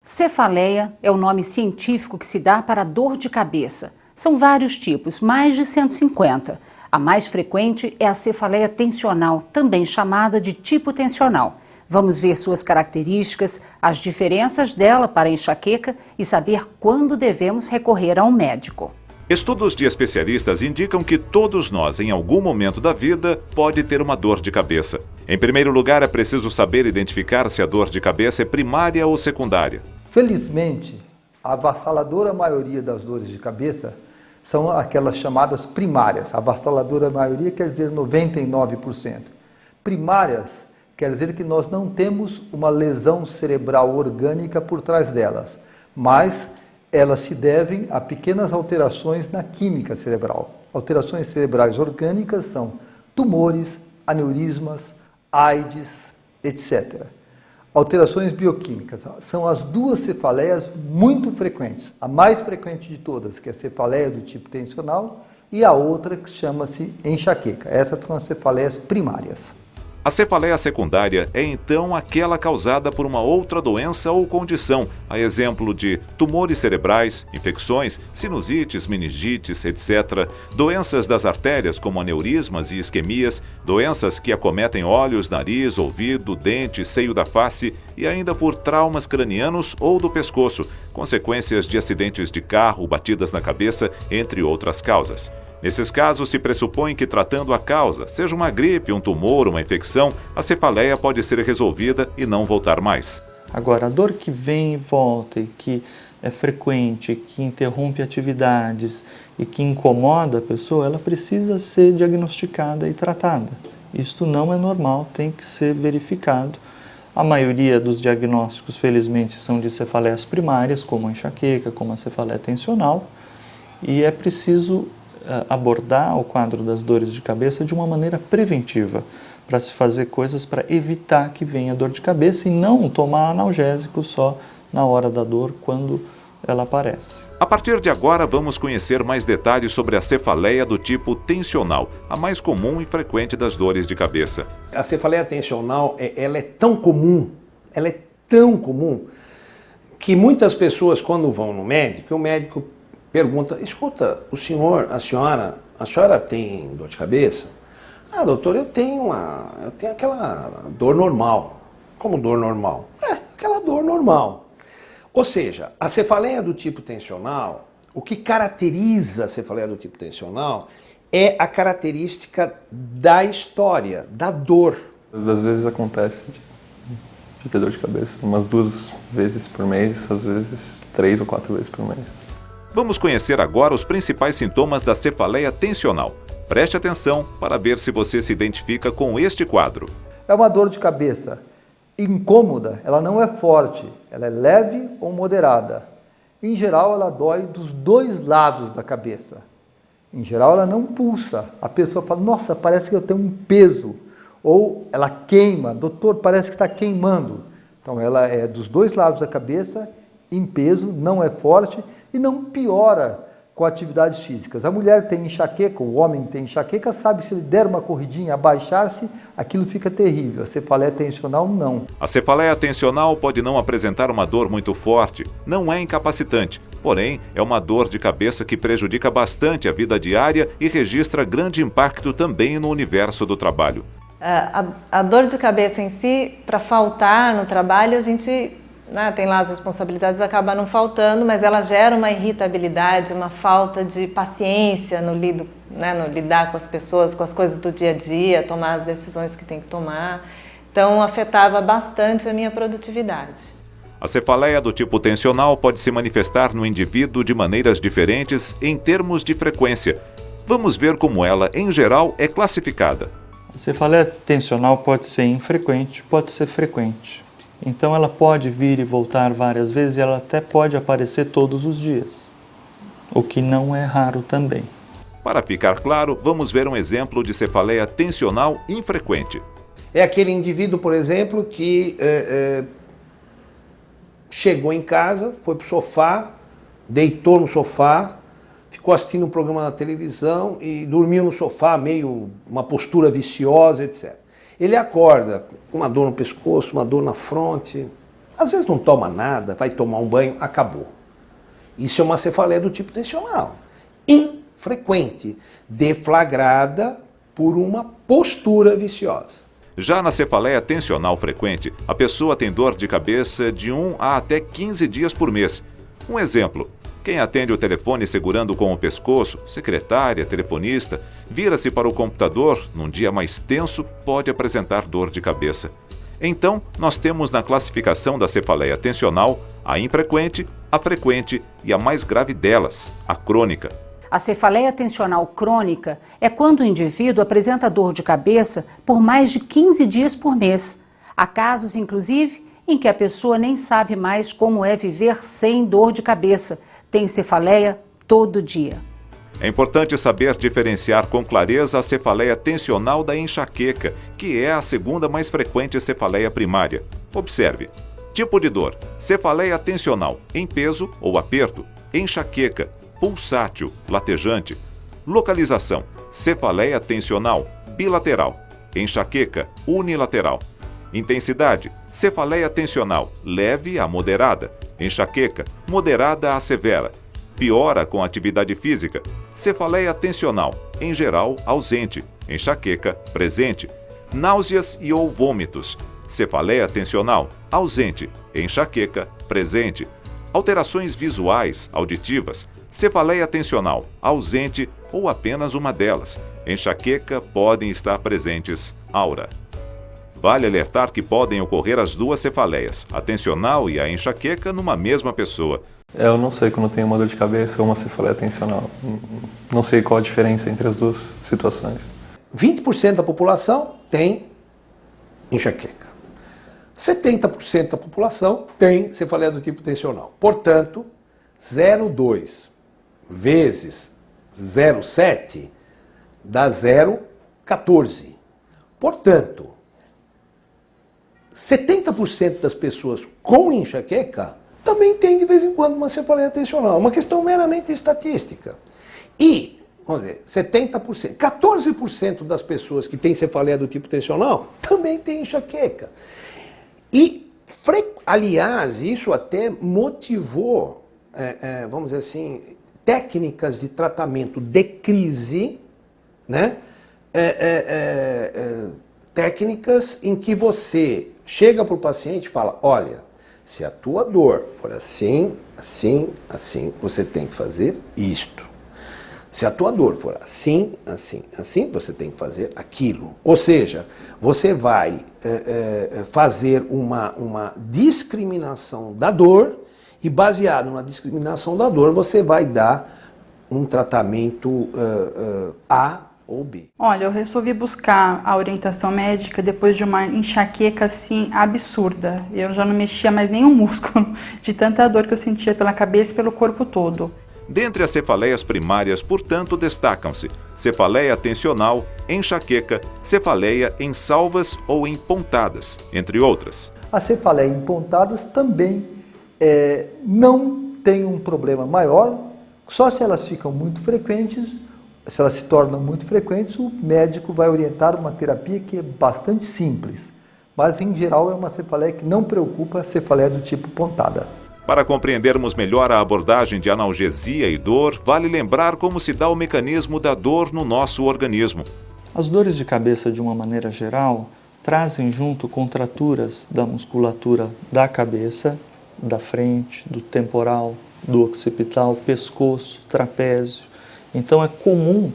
Cefaleia é o nome científico que se dá para a dor de cabeça. São vários tipos, mais de 150. A mais frequente é a cefaleia tensional, também chamada de tipo tensional. Vamos ver suas características, as diferenças dela para a enxaqueca e saber quando devemos recorrer a um médico. Estudos de especialistas indicam que todos nós, em algum momento da vida, pode ter uma dor de cabeça. Em primeiro lugar, é preciso saber identificar se a dor de cabeça é primária ou secundária. Felizmente, a avassaladora maioria das dores de cabeça são aquelas chamadas primárias. A avassaladora maioria quer dizer 99%. Primárias quer dizer que nós não temos uma lesão cerebral orgânica por trás delas, mas elas se devem a pequenas alterações na química cerebral. Alterações cerebrais orgânicas são tumores, aneurismas, AIDS, etc. Alterações bioquímicas são as duas cefaleias muito frequentes. A mais frequente de todas, que é a cefaleia do tipo tensional, e a outra que chama-se enxaqueca. Essas são as cefaleias primárias. A cefaleia secundária é então aquela causada por uma outra doença ou condição, a exemplo de tumores cerebrais, infecções, sinusites, meningites, etc., doenças das artérias como aneurismas e isquemias, doenças que acometem olhos, nariz, ouvido, dente, seio da face e ainda por traumas cranianos ou do pescoço, consequências de acidentes de carro, batidas na cabeça, entre outras causas. Nesses casos, se pressupõe que, tratando a causa, seja uma gripe, um tumor, uma infecção, a cefaleia pode ser resolvida e não voltar mais. Agora, a dor que vem e volta e que é frequente, que interrompe atividades e que incomoda a pessoa, ela precisa ser diagnosticada e tratada. Isto não é normal, tem que ser verificado. A maioria dos diagnósticos, felizmente, são de cefaleias primárias, como a enxaqueca, como a cefaleia tensional, e é preciso abordar o quadro das dores de cabeça de uma maneira preventiva, para se fazer coisas para evitar que venha dor de cabeça e não tomar analgésico só na hora da dor, quando ela aparece. A partir de agora, vamos conhecer mais detalhes sobre a cefaleia do tipo tensional, a mais comum e frequente das dores de cabeça. A cefaleia tensional, ela é tão comum, que muitas pessoas, quando vão no médico, o médico pergunta: escuta, o senhor, a senhora tem dor de cabeça? Ah, doutor, eu tenho aquela dor normal. Como dor normal? Aquela dor normal. Ou seja, a cefaleia do tipo tensional, o que caracteriza a cefaleia do tipo tensional é a característica da história, da dor. Às vezes acontece de ter dor de cabeça umas 2 vezes por mês, às vezes 3 ou 4 vezes por mês. Vamos conhecer agora os principais sintomas da cefaleia tensional. Preste atenção para ver se você se identifica com este quadro. É uma dor de cabeça incômoda, ela não é forte, ela é leve ou moderada. Em geral, ela dói dos 2 lados da cabeça. Em geral, ela não pulsa. A pessoa fala: nossa, parece que eu tenho um peso. Ou ela queima, doutor, parece que está queimando. Então, ela é dos 2 lados da cabeça, em peso, não é forte e não piora com atividades físicas. A mulher tem enxaqueca, o homem tem enxaqueca, sabe, se ele der uma corridinha, abaixar-se, aquilo fica terrível. A cefaleia tensional, não. A cefaleia tensional pode não apresentar uma dor muito forte, não é incapacitante, porém é uma dor de cabeça que prejudica bastante a vida diária e registra grande impacto também no universo do trabalho. A dor de cabeça em si, para faltar no trabalho, a gente tem lá as responsabilidades, acaba não faltando, mas ela gera uma irritabilidade, uma falta de paciência no lidar com as pessoas, com as coisas do dia a dia, tomar as decisões que tem que tomar. Então, afetava bastante a minha produtividade. A cefaleia do tipo tensional pode se manifestar no indivíduo de maneiras diferentes em termos de frequência. Vamos ver como ela, em geral, é classificada. A cefaleia tensional pode ser infrequente, pode ser frequente. Então ela pode vir e voltar várias vezes e ela até pode aparecer todos os dias, o que não é raro também. Para ficar claro, vamos ver um exemplo de cefaleia tensional infrequente. É aquele indivíduo, por exemplo, que chegou em casa, foi para o sofá, deitou no sofá, ficou assistindo um programa na televisão e dormiu no sofá, meio uma postura viciosa, etc. Ele acorda com uma dor no pescoço, uma dor na fronte, Às vezes não toma nada, vai tomar um banho, acabou. Isso é uma cefaleia do tipo tensional. Infrequente, deflagrada por uma postura viciosa. Já na cefaleia tensional frequente, a pessoa tem dor de cabeça de 1 a até 15 dias por mês. Um exemplo: quem atende o telefone segurando com o pescoço, secretária, telefonista, vira-se para o computador num dia mais tenso, pode apresentar dor de cabeça. Então, nós temos na classificação da cefaleia tensional a infrequente, a frequente e a mais grave delas, a crônica. A cefaleia tensional crônica é quando o indivíduo apresenta dor de cabeça por mais de 15 dias por mês. Há casos, inclusive, em que a pessoa nem sabe mais como é viver sem dor de cabeça. Tem cefaleia todo dia. É importante saber diferenciar com clareza a cefaleia tensional da enxaqueca, que é a segunda mais frequente cefaleia primária. Observe: tipo de dor: cefaleia tensional, em peso ou aperto, enxaqueca, pulsátil, latejante. Localização: cefaleia tensional, bilateral, enxaqueca, unilateral. Intensidade: cefaleia tensional, leve a moderada, enxaqueca, moderada a severa. Piora com atividade física. Cefaleia tensional, em geral, ausente, enxaqueca, presente. Náuseas e ou vômitos. Cefaleia tensional, ausente, enxaqueca, presente. Alterações visuais, auditivas. Cefaleia tensional, ausente ou apenas uma delas. Enxaqueca, podem estar presentes, aura. Vale alertar que podem ocorrer as duas cefaleias, a tensional e a enxaqueca, numa mesma pessoa. Eu não sei quando tem uma dor de cabeça ou uma cefaleia tensional. Não sei qual a diferença entre as duas situações. 20% da população tem enxaqueca. 70% da população tem cefaleia do tipo tensional. Portanto, 0,2 vezes 0,7 dá 0,14. Portanto, 70% das pessoas com enxaqueca também tem de vez em quando uma cefaleia tensional. Uma questão meramente estatística. E, vamos dizer, 70%, 14% das pessoas que têm cefaleia do tipo tensional também tem enxaqueca. E, aliás, isso até motivou, vamos dizer assim, técnicas de tratamento de crise, né? Técnicas em que você chega para o paciente e fala: olha, se a tua dor for assim, assim, assim, você tem que fazer isto. Se a tua dor for assim, assim, assim, você tem que fazer aquilo. Ou seja, você vai fazer uma discriminação da dor e, baseado na discriminação da dor, você vai dar um tratamento A ou B. Olha, eu resolvi buscar a orientação médica depois de uma enxaqueca assim absurda. Eu já não mexia mais nenhum músculo de tanta dor que eu sentia pela cabeça e pelo corpo todo. Dentre as cefaleias primárias, portanto, destacam-se cefaleia tensional, enxaqueca, cefaleia em salvas ou em pontadas, entre outras. As cefaleias em pontadas também não tem um problema maior, só se elas ficam muito frequentes. Se elas se tornam muito frequentes, o médico vai orientar uma terapia que é bastante simples. Mas, em geral, é uma cefaleia que não preocupa a cefaleia do tipo pontada. Para compreendermos melhor a abordagem de analgesia e dor, vale lembrar como se dá o mecanismo da dor no nosso organismo. As dores de cabeça, de uma maneira geral, trazem junto contraturas da musculatura da cabeça, da frente, do temporal, do occipital, pescoço, trapézio. Então é comum,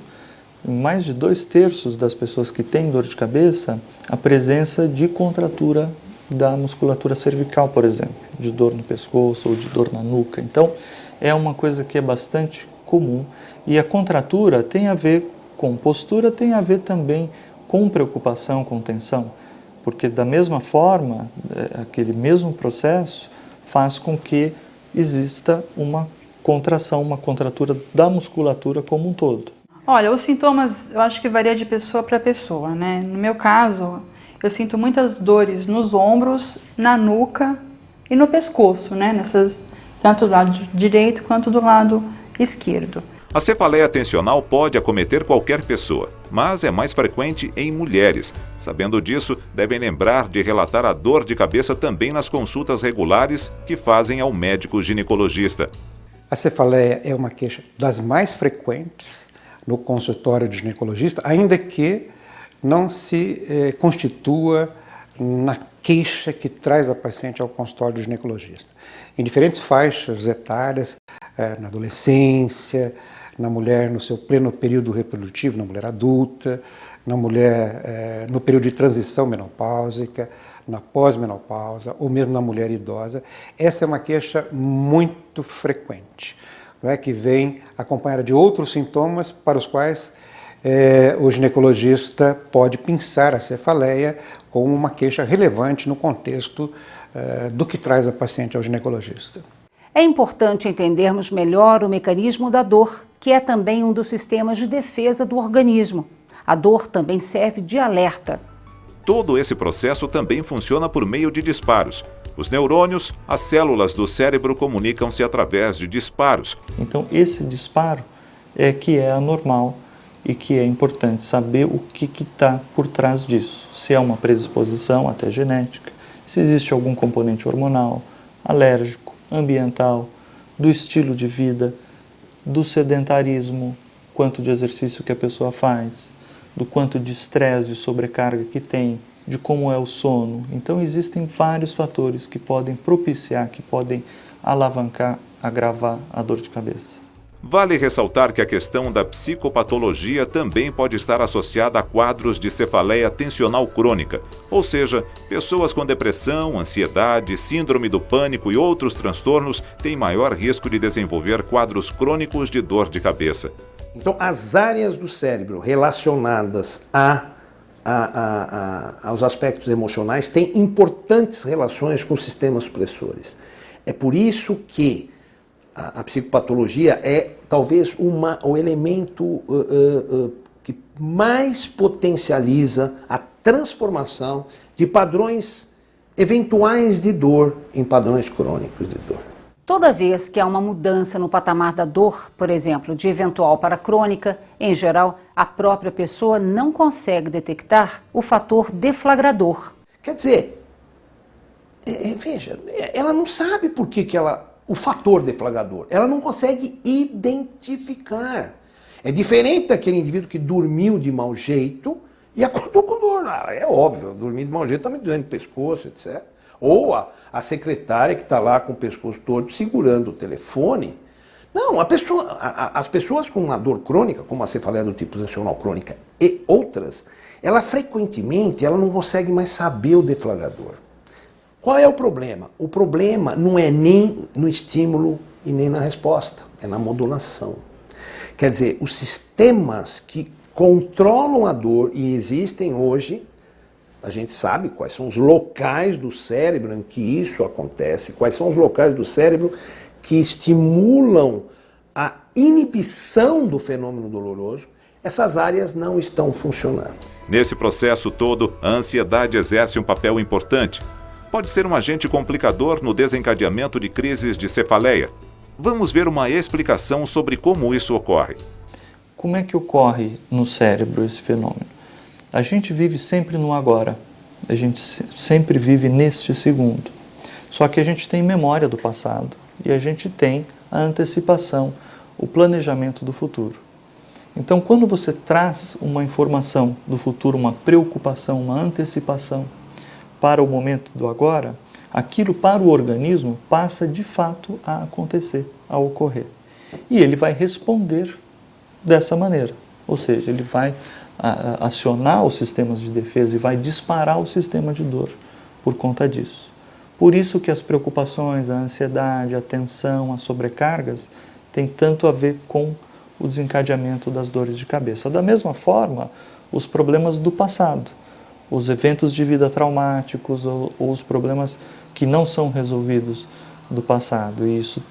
em mais de 2/3 das pessoas que têm dor de cabeça, a presença de contratura da musculatura cervical, por exemplo, de dor no pescoço ou de dor na nuca. Então é uma coisa que é bastante comum. E a contratura tem a ver com postura, tem a ver também com preocupação, com tensão, porque da mesma forma, aquele mesmo processo faz com que exista uma contração, uma contratura da musculatura como um todo. Olha, os sintomas eu acho que varia de pessoa para pessoa, né? No meu caso, eu sinto muitas dores nos ombros, na nuca e no pescoço, né? Tanto do lado direito quanto do lado esquerdo. A cefaleia tensional pode acometer qualquer pessoa, mas é mais frequente em mulheres. Sabendo disso, devem lembrar de relatar a dor de cabeça também nas consultas regulares que fazem ao médico ginecologista. A cefaleia é uma queixa das mais frequentes no consultório de ginecologista, ainda que não se constitua na queixa que traz a paciente ao consultório de ginecologista. Em diferentes faixas etárias, na adolescência, na mulher no seu pleno período reprodutivo, na mulher adulta, na mulher no período de transição menopáusica, na pós-menopausa ou mesmo na mulher idosa. Essa é uma queixa muito frequente, que vem acompanhada de outros sintomas para os quais o ginecologista pode pensar a cefaleia como uma queixa relevante no contexto do que traz a paciente ao ginecologista. É importante entendermos melhor o mecanismo da dor, que é também um dos sistemas de defesa do organismo. A dor também serve de alerta. Todo esse processo também funciona por meio de disparos. Os neurônios, as células do cérebro comunicam-se através de disparos. Então esse disparo é que é anormal e que é importante saber o que está por trás disso. Se é uma predisposição até genética, se existe algum componente hormonal, alérgico, ambiental, do estilo de vida, do sedentarismo, quanto de exercício que a pessoa faz, do quanto de estresse, de sobrecarga que tem, de como é o sono. Então existem vários fatores que podem propiciar, que podem alavancar, agravar a dor de cabeça. Vale ressaltar que a questão da psicopatologia também pode estar associada a quadros de cefaleia tensional crônica, ou seja, pessoas com depressão, ansiedade, síndrome do pânico e outros transtornos têm maior risco de desenvolver quadros crônicos de dor de cabeça. Então, as áreas do cérebro relacionadas aos aspectos emocionais têm importantes relações com os sistemas supressores. É por isso que a psicopatologia é talvez o elemento que mais potencializa a transformação de padrões eventuais de dor em padrões crônicos de dor. Toda vez que há uma mudança no patamar da dor, por exemplo, de eventual para crônica, em geral, a própria pessoa não consegue detectar o fator deflagrador. Quer dizer, veja, ela não sabe por que o fator deflagrador, ela não consegue identificar. É diferente daquele indivíduo que dormiu de mau jeito e acordou com dor. É óbvio, dormir de mau jeito está me doendo o pescoço, etc. Ou a secretária que está lá com o pescoço torto segurando o telefone. Não, as pessoas com uma dor crônica, como a cefaleia do tipo tensional crônica e outras, ela frequentemente não consegue mais saber o deflagrador. Qual é o problema? O problema não é nem no estímulo e nem na resposta, é na modulação. Quer dizer, os sistemas que controlam a dor, e existem hoje, a gente sabe quais são os locais do cérebro em que isso acontece, quais são os locais do cérebro que estimulam a inibição do fenômeno doloroso, essas áreas não estão funcionando. Nesse processo todo, a ansiedade exerce um papel importante. Pode ser um agente complicador no desencadeamento de crises de cefaleia. Vamos ver uma explicação sobre como isso ocorre. Como é que ocorre no cérebro esse fenômeno? A gente vive sempre no agora, a gente sempre vive neste segundo. Só que a gente tem memória do passado e a gente tem a antecipação, o planejamento do futuro. Então, quando você traz uma informação do futuro, uma preocupação, uma antecipação para o momento do agora, aquilo para o organismo passa de fato a acontecer, a ocorrer. E ele vai responder dessa maneira, ou seja, ele vai acionar os sistemas de defesa e vai disparar o sistema de dor por conta disso. Por isso que as preocupações, a ansiedade, a tensão, as sobrecargas têm tanto a ver com o desencadeamento das dores de cabeça. Da mesma forma, os problemas do passado, os eventos de vida traumáticos ou os problemas que não são resolvidos do passado. E isso,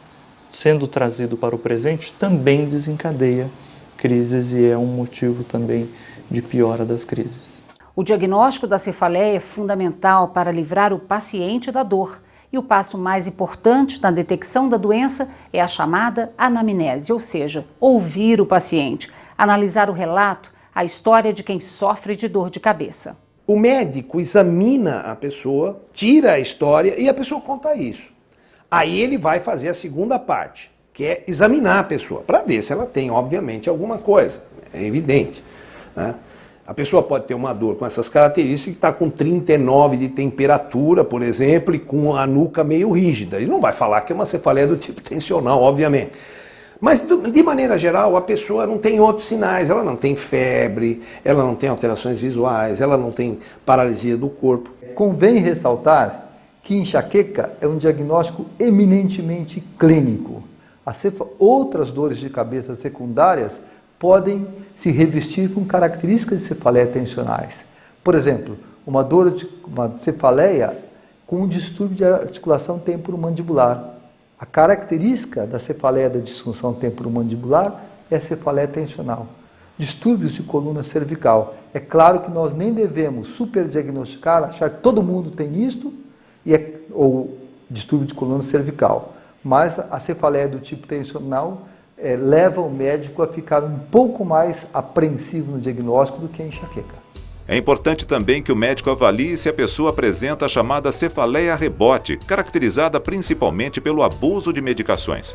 sendo trazido para o presente, também desencadeia crises e é um motivo também de piora das crises. O diagnóstico da cefaleia é fundamental para livrar o paciente da dor E o passo mais importante na detecção da doença é a chamada anamnese, ou seja, ouvir o paciente, analisar o relato, a história de quem sofre de dor de cabeça. O médico examina a pessoa, tira a história e a pessoa conta isso. Aí ele vai fazer a segunda parte, que é examinar a pessoa, para ver se ela tem, obviamente, alguma coisa. É evidente, né? A pessoa pode ter uma dor com essas características que está com 39 de temperatura, por exemplo, e com a nuca meio rígida. Ele não vai falar que é uma cefaleia do tipo tensional, obviamente. Mas, de maneira geral, a pessoa não tem outros sinais. Ela não tem febre, ela não tem alterações visuais, ela não tem paralisia do corpo. Convém ressaltar que enxaqueca é um diagnóstico eminentemente clínico. Outras dores de cabeça secundárias podem se revestir com características de cefaleia tensionais. Por exemplo, uma cefaleia com um distúrbio de articulação temporomandibular. A característica da cefaleia da disfunção temporomandibular é a cefaleia tensional. Distúrbios de coluna cervical. É claro que nós nem devemos superdiagnosticar, achar que todo mundo tem isto, ou distúrbio de coluna cervical. Mas a cefaleia do tipo tensional leva o médico a ficar um pouco mais apreensivo no diagnóstico do que a enxaqueca. É importante também que o médico avalie se a pessoa apresenta a chamada cefaleia rebote, caracterizada principalmente pelo abuso de medicações.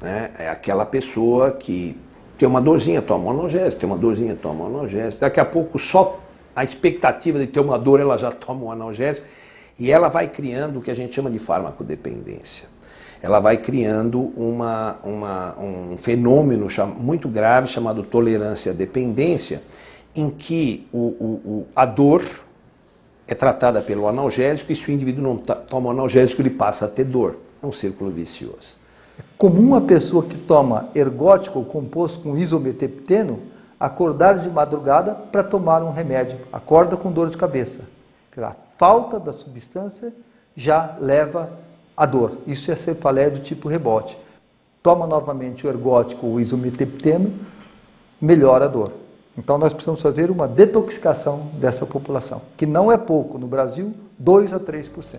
É aquela pessoa que tem uma dorzinha, toma um analgésico, tem uma dorzinha, toma um analgésico. Daqui a pouco, só a expectativa de ter uma dor, ela já toma um analgésico e ela vai criando o que a gente chama de farmacodependência. Ela vai criando um fenômeno muito grave chamado tolerância à dependência, em que a dor é tratada pelo analgésico e se o indivíduo não toma o analgésico, ele passa a ter dor. É um círculo vicioso. É comum a pessoa que toma ergótico composto com isometepteno acordar de madrugada para tomar um remédio. Acorda com dor de cabeça. A falta da substância já leva a dor. Isso é cefaleia do tipo rebote. Toma novamente o ergótico ou o isometepteno, melhora a dor. Então nós precisamos fazer uma detoxicação dessa população, que não é pouco. No Brasil, 2 a 3%.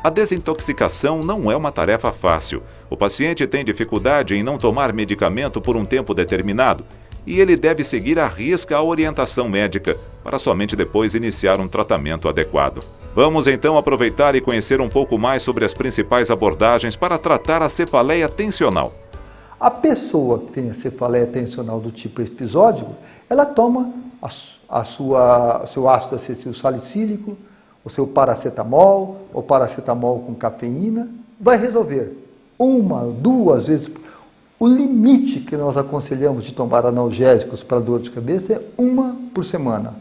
A desintoxicação não é uma tarefa fácil. O paciente tem dificuldade em não tomar medicamento por um tempo determinado e ele deve seguir à risca a orientação médica para somente depois iniciar um tratamento adequado. Vamos então aproveitar e conhecer um pouco mais sobre as principais abordagens para tratar a cefaleia tensional. A pessoa que tem a cefaleia tensional do tipo episódico, ela toma o seu ácido acetil salicílico, o seu paracetamol, ou paracetamol com cafeína, vai resolver 1, 2 vezes. O limite que nós aconselhamos de tomar analgésicos para dor de cabeça é 1 por semana.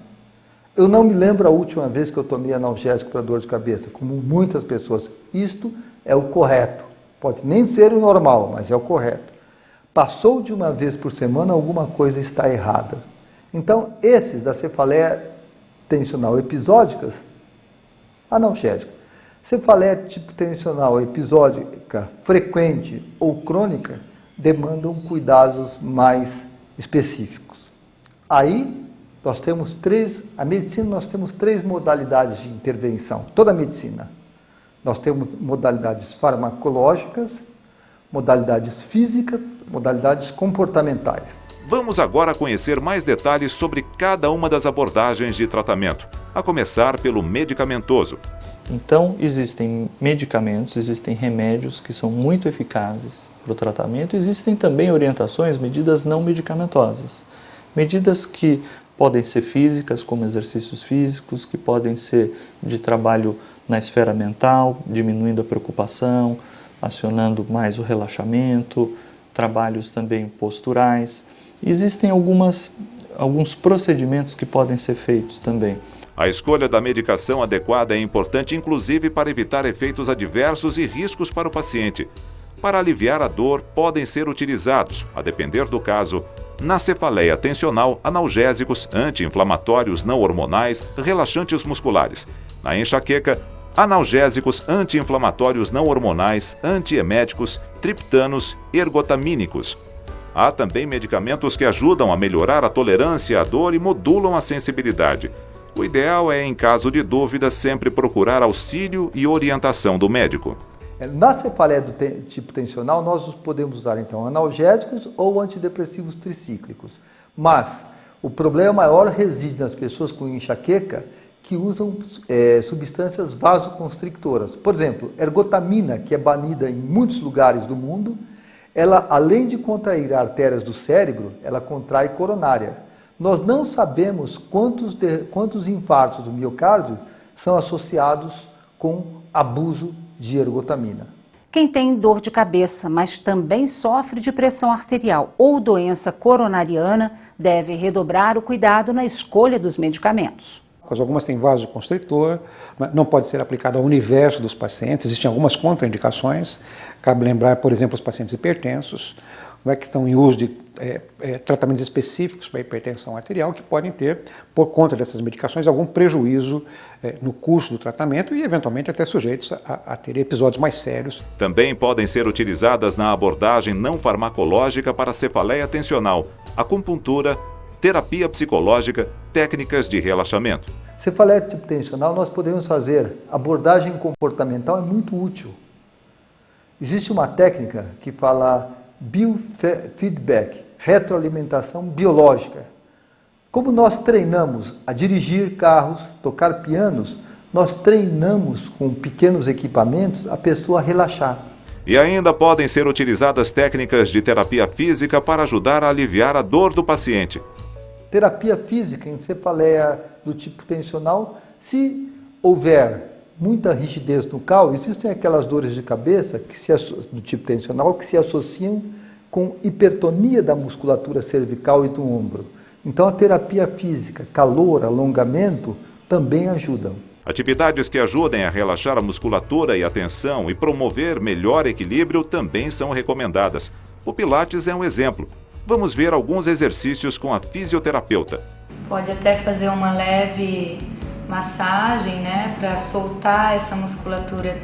Eu não me lembro a última vez que eu tomei analgésico para dor de cabeça, como muitas pessoas. Isto é o correto. Pode nem ser o normal, mas é o correto. Passou de 1 vez por semana, alguma coisa está errada. Então, esses da cefaleia tensional episódicas, analgésica. Cefaleia tipo tensional episódica frequente ou crônica demandam cuidados mais específicos. Aí, nós temos nós temos 3 modalidades de intervenção, toda a medicina. Nós temos modalidades farmacológicas, modalidades físicas, modalidades comportamentais. Vamos agora conhecer mais detalhes sobre cada uma das abordagens de tratamento, a começar pelo medicamentoso. Então, existem medicamentos, existem remédios que são muito eficazes para o tratamento, existem também orientações, medidas não medicamentosas, medidas que podem ser físicas, como exercícios físicos, que podem ser de trabalho na esfera mental, diminuindo a preocupação, acionando mais o relaxamento, trabalhos também posturais. Existem alguns procedimentos que podem ser feitos também. A escolha da medicação adequada é importante, inclusive para evitar efeitos adversos e riscos para o paciente. Para aliviar a dor, podem ser utilizados, a depender do caso, na cefaleia tensional, analgésicos, anti-inflamatórios não hormonais, relaxantes musculares. Na enxaqueca, analgésicos, anti-inflamatórios não hormonais, antieméticos, triptanos, ergotamínicos. Há também medicamentos que ajudam a melhorar a tolerância à dor e modulam a sensibilidade. O ideal é, em caso de dúvida, sempre procurar auxílio e orientação do médico. Na cefaleia do tipo tensional, nós podemos usar então analgésicos ou antidepressivos tricíclicos. Mas o problema maior reside nas pessoas com enxaqueca que usam substâncias vasoconstrictoras. Por exemplo, ergotamina, que é banida em muitos lugares do mundo, ela, além de contrair artérias do cérebro, ela contrai coronária. Nós não sabemos quantos infartos do miocárdio são associados com abuso de ergotamina. Quem tem dor de cabeça, mas também sofre de pressão arterial ou doença coronariana, deve redobrar o cuidado na escolha dos medicamentos. Algumas têm vasoconstritor, não pode ser aplicado ao universo dos pacientes, existem algumas contraindicações. Cabe lembrar, por exemplo, os pacientes hipertensos, que estão em uso de tratamentos específicos para hipertensão arterial, que podem ter, por conta dessas medicações, algum prejuízo no curso do tratamento e, eventualmente, até sujeitos a ter episódios mais sérios. Também podem ser utilizadas na abordagem não farmacológica para a cefaleia tensional, acupuntura, terapia psicológica, técnicas de relaxamento. Cefaleia tipo tensional, nós podemos fazer abordagem comportamental, é muito útil. Existe uma técnica que fala biofeedback, retroalimentação biológica. Como nós treinamos a dirigir carros, tocar pianos, nós treinamos com pequenos equipamentos a pessoa a relaxar. E ainda podem ser utilizadas técnicas de terapia física para ajudar a aliviar a dor do paciente. Terapia física em cefaleia do tipo tensional, se houver muita rigidez no cal, existem aquelas dores de cabeça do tipo tensional que se associam com hipertonia da musculatura cervical e do ombro. Então a terapia física, calor, alongamento, também ajudam. Atividades que ajudem a relaxar a musculatura e a tensão e promover melhor equilíbrio também são recomendadas. O Pilates é um exemplo. Vamos ver alguns exercícios com a fisioterapeuta. Pode até fazer uma leve massagem, né, para soltar essa musculatura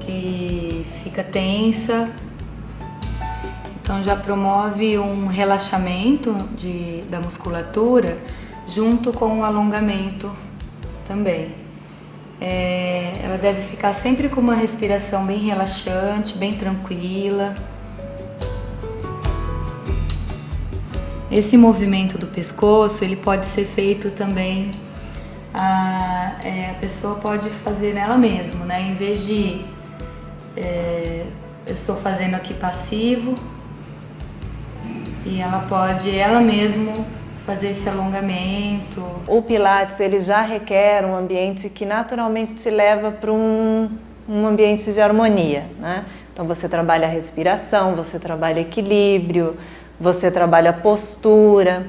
que fica tensa. Então já promove um relaxamento da musculatura junto com o alongamento também. Ela deve ficar sempre com uma respiração bem relaxante, bem tranquila. Esse movimento do pescoço, ele pode ser feito também, a pessoa pode fazer nela mesma, né? Em vez de eu estou fazendo aqui passivo, e ela pode ela mesma fazer esse alongamento. O Pilates, ele já requer um ambiente que naturalmente te leva para um ambiente de harmonia, né? Então você trabalha a respiração, você trabalha equilíbrio, você trabalha a postura.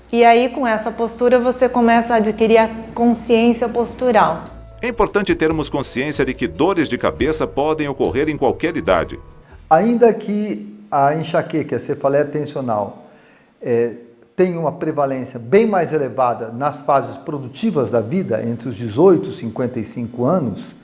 E aí, com essa postura, você começa a adquirir a consciência postural. É importante termos consciência de que dores de cabeça podem ocorrer em qualquer idade. Ainda que a enxaqueca, a cefaleia tensional, tem uma prevalência bem mais elevada nas fases produtivas da vida, entre os 18 e 55 anos,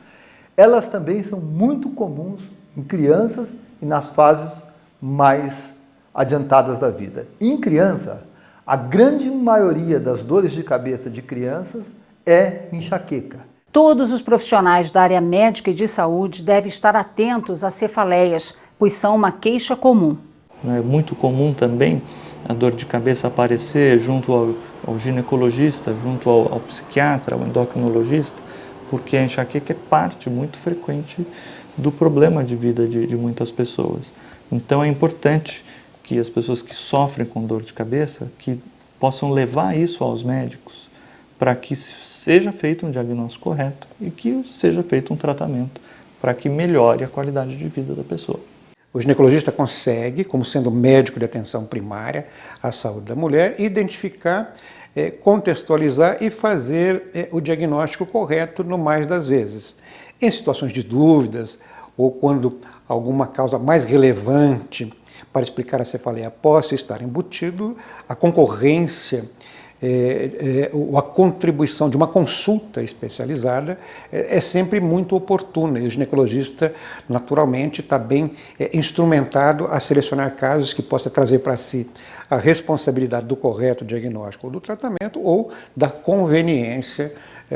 elas também são muito comuns em crianças e nas fases mais adiantadas da vida. Em criança, a grande maioria das dores de cabeça de crianças é enxaqueca. Todos os profissionais da área médica e de saúde devem estar atentos às cefaleias, pois são uma queixa comum. É muito comum também a dor de cabeça aparecer junto ao ginecologista, junto ao psiquiatra, ao endocrinologista, porque a enxaqueca é parte muito frequente do problema de vida de muitas pessoas. Então é importante que as pessoas que sofrem com dor de cabeça que possam levar isso aos médicos para que seja feito um diagnóstico correto e que seja feito um tratamento para que melhore a qualidade de vida da pessoa. O ginecologista consegue, como sendo médico de atenção primária à saúde da mulher, identificar, contextualizar e fazer o diagnóstico correto no mais das vezes. Em situações de dúvidas ou quando alguma causa mais relevante para explicar a cefaleia possa estar embutido, a concorrência a contribuição de uma consulta especializada é sempre muito oportuna, e o ginecologista naturalmente está bem instrumentado a selecionar casos que possa trazer para si a responsabilidade do correto diagnóstico ou do tratamento, ou da conveniência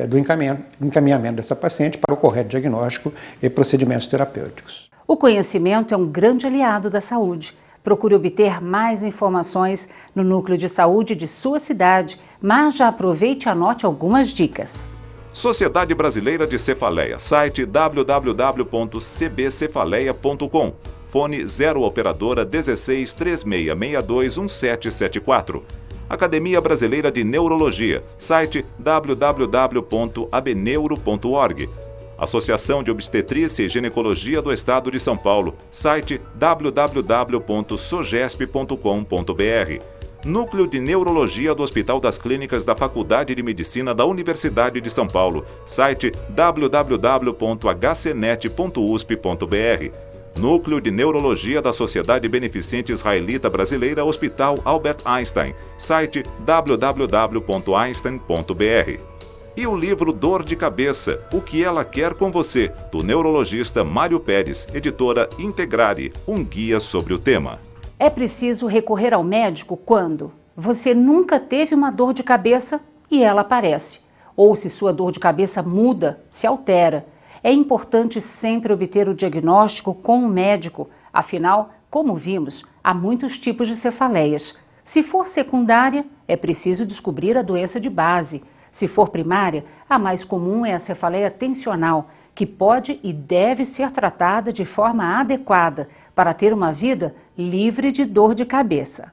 do encaminhamento dessa paciente para o correto diagnóstico e procedimentos terapêuticos. O conhecimento é um grande aliado da saúde. Procure obter mais informações no núcleo de saúde de sua cidade, mas já aproveite e anote algumas dicas. Sociedade Brasileira de Cefaleia, site www.cbcefaleia.com, fone 0 operadora 16 3662 1774. Academia Brasileira de Neurologia, site www.abneuro.org. Associação de Obstetrícia e Ginecologia do Estado de São Paulo, site www.sogesp.com.br. Núcleo de Neurologia do Hospital das Clínicas da Faculdade de Medicina da Universidade de São Paulo, site www.hcnet.usp.br. Núcleo de Neurologia da Sociedade Beneficente Israelita Brasileira Hospital Albert Einstein, site www.einstein.br. E o livro Dor de Cabeça, O que ela quer com você, do neurologista Mário Pérez, editora Integrare, um guia sobre o tema. É preciso recorrer ao médico quando você nunca teve uma dor de cabeça e ela aparece, ou se sua dor de cabeça muda, se altera. É importante sempre obter o diagnóstico com o médico, afinal, como vimos, há muitos tipos de cefaleias. Se for secundária, é preciso descobrir a doença de base. Se for primária, a mais comum é a cefaleia tensional, que pode e deve ser tratada de forma adequada para ter uma vida livre de dor de cabeça.